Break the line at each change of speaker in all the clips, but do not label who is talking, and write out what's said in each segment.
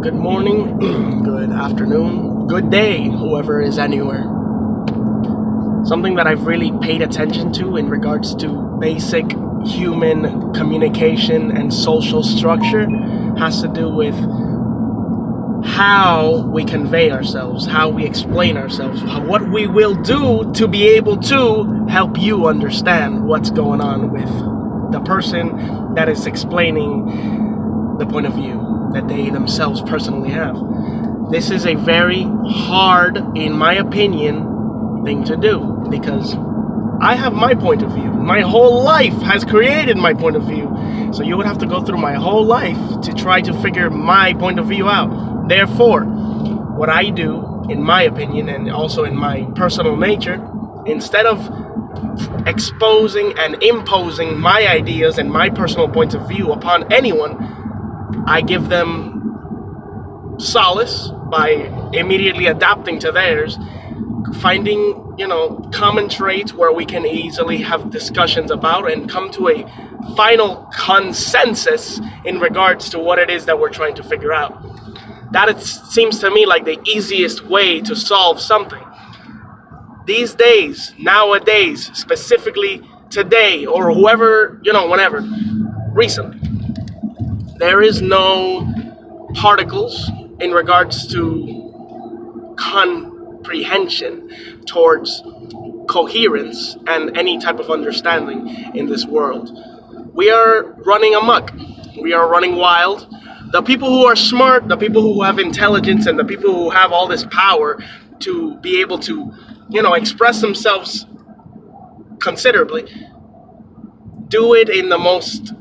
Good morning, good afternoon, good day, whoever is anywhere. Something that I've really paid attention to in regards to basic human communication and social structure has to do with how we convey ourselves, how we explain ourselves, what we will do to be able to help you understand what's going on with the person that is explaining the point of view that they themselves personally have. This is a very hard, in my opinion, thing to do because I have my point of view. My whole life has created my point of view. So you would have to go through my whole life to try to figure my point of view out. Therefore, what I do, in my opinion, and also in my personal nature, instead of exposing and imposing my ideas and my personal points of view upon anyone, I give them solace by immediately adapting to theirs, finding, common traits where we can easily have discussions about and come to a final consensus in regards to what it is that we're trying to figure out. That seems to me like the easiest way to solve something. These days, nowadays, specifically today, or whoever, whenever, recently, there is no particles in regards to comprehension towards coherence and any type of understanding in this world. We are running amok. We are running wild. The people who are smart, the people who have intelligence, and the people who have all this power to be able to, express themselves considerably, do it in the most,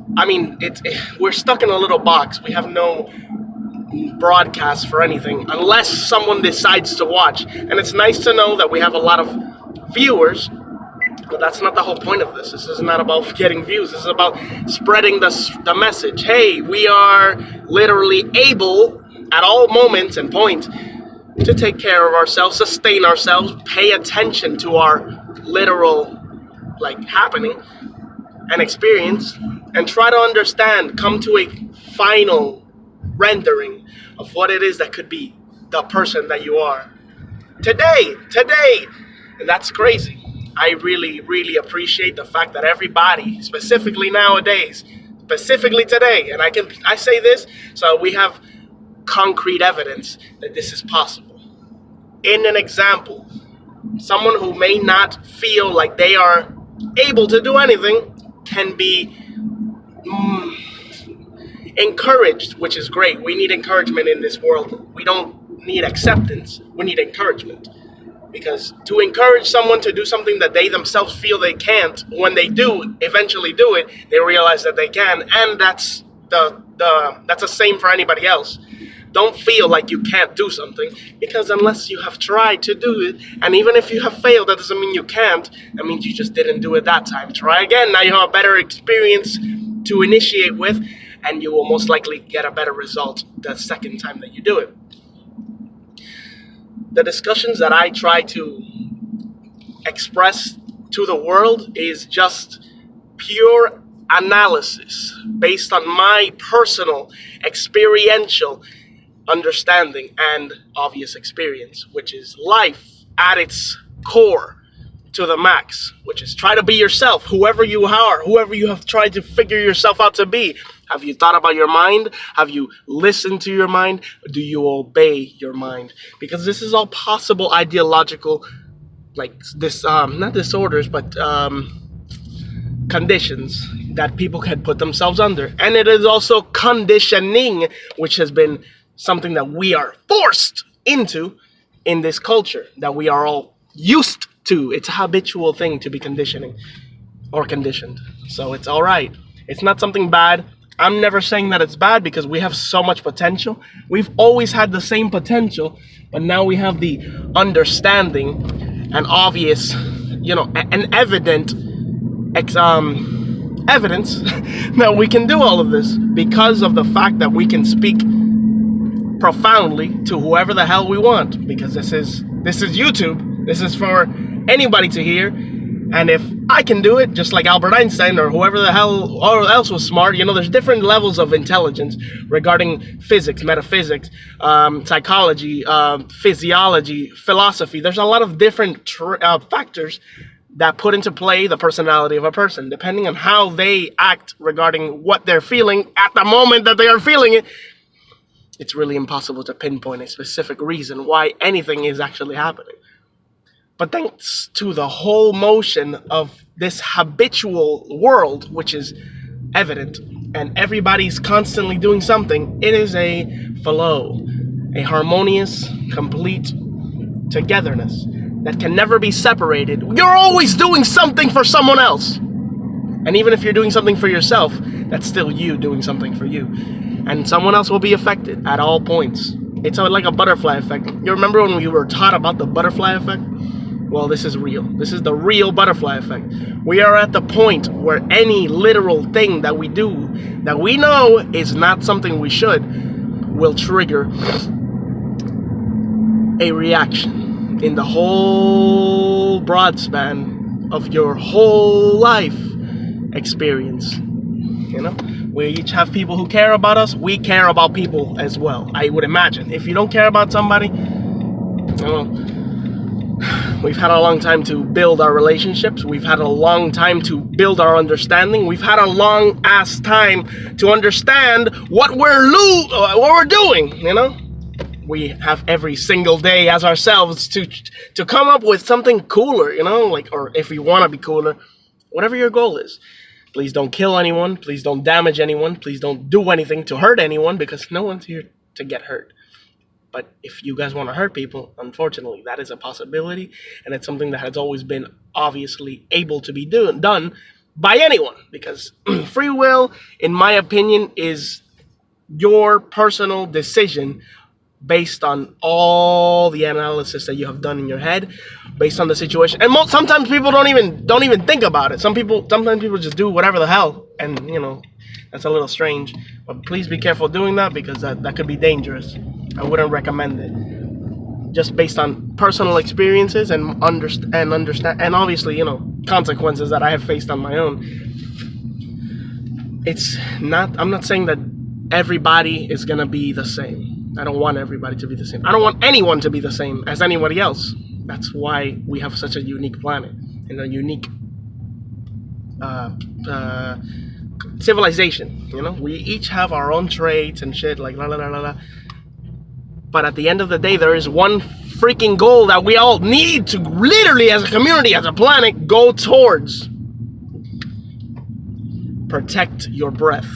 we're stuck in a little box. We have no broadcast for anything unless someone decides to watch. And it's nice to know that we have a lot of viewers, but that's not the whole point of this. This is not about getting views. This is about spreading the message. Hey, we are literally able at all moments and points to take care of ourselves, sustain ourselves, pay attention to our literal happening and experience, and try to understand, come to a final rendering of what it is that could be the person that you are today. And that's crazy. I really, really appreciate the fact that everybody, specifically nowadays, specifically today, and I say this so we have concrete evidence that this is possible. In an example, someone who may not feel like they are able to do anything can be encouraged, which is great. We need encouragement in this world. We don't need acceptance. We need encouragement. Because to encourage someone to do something that they themselves feel they can't, when they do eventually do it, they realize that they can, and that's the same for anybody else. Don't feel like you can't do something, because unless you have tried to do it, and even if you have failed, that doesn't mean you can't. That means you just didn't do it that time. Try again. Now you have a better experience to initiate with, and you will most likely get a better result the second time that you do it. The discussions that I try to express to the world is just pure analysis based on my personal experiential understanding and obvious experience, which is life at its core to the max, which is try to be yourself, whoever you are, whoever you have tried to figure yourself out to be. Have you thought about your mind? Have you listened to your mind? Do you obey your mind? Because this is all possible ideological, not disorders, but conditions that people can put themselves under. And it is also conditioning, which has been something that we are forced into in this culture that we are all used to. It's a habitual thing to be conditioning or conditioned. So it's all right. It's not something bad. I'm never saying that it's bad because we have so much potential. We've always had the same potential, but now we have the understanding and obvious, and evident evidence that we can do all of this because of the fact that we can speak profoundly to whoever the hell we want, because this is YouTube. This is for anybody to hear, And if I can do it, just like Albert Einstein or whoever the hell else was smart, there's different levels of intelligence regarding physics, metaphysics, psychology, physiology, philosophy. There's a lot of different factors that put into play the personality of a person. Depending on how they act regarding what they're feeling at the moment that they are feeling it, it's really impossible to pinpoint a specific reason why anything is actually happening. But thanks to the whole motion of this habitual world, which is evident, and everybody's constantly doing something, it is a flow, a harmonious, complete togetherness that can never be separated. You're always doing something for someone else. And even if you're doing something for yourself, that's still you doing something for you. And someone else will be affected at all points. It's like a butterfly effect. You remember when we were taught about the butterfly effect? Well, this is real. This is the real butterfly effect. We are at the point where any literal thing that we do that we know is not something we should will trigger a reaction in the whole broad span of your whole life experience. We each have people who care about us. We care about people as well, I would imagine. If you don't care about somebody, we've had a long time to build our relationships. We've had a long time to build our understanding. We've had a long ass time to understand what we're doing, We have every single day as ourselves to come up with something cooler, or if you want to be cooler, whatever your goal is. Please don't kill anyone. Please don't damage anyone. Please don't do anything to hurt anyone, because no one's here to get hurt. But if you guys want to hurt people, unfortunately, that is a possibility, and it's something that has always been obviously able to be done by anyone, because free will, in my opinion, is your personal decision based on all the analysis that you have done in your head, based on the situation. And sometimes people don't even think about it. Sometimes people just do whatever the hell, and that's a little strange. But please be careful doing that, because that could be dangerous. I wouldn't recommend it. Just based on personal experiences and understand, and obviously, consequences that I have faced on my own. I'm not saying that everybody is gonna be the same. I don't want everybody to be the same. I don't want anyone to be the same as anybody else. That's why we have such a unique planet and a unique civilization. We each have our own traits and shit, like la la la la la. But at the end of the day, there is one freaking goal that we all need to literally, as a community, as a planet, go towards. Protect your breath.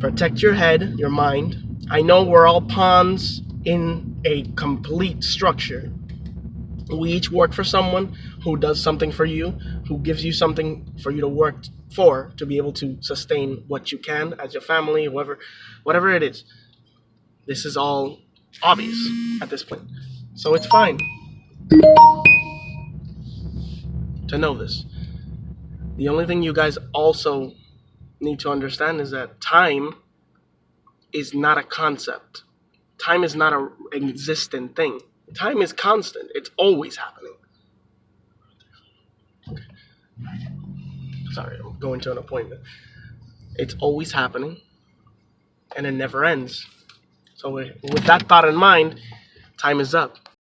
Protect your head, your mind. I know we're all pawns in a complete structure. We each work for someone who does something for you, who gives you something for you to work for, to be able to sustain what you can as your family, whatever it is. This is all obvious at this point. So it's fine to know this. The only thing you guys also need to understand is that time is not a concept. Time is not an existent thing. Time is constant. It's always happening. Sorry, I'm going to an appointment. It's always happening, and it never ends. So with that thought in mind, time is up.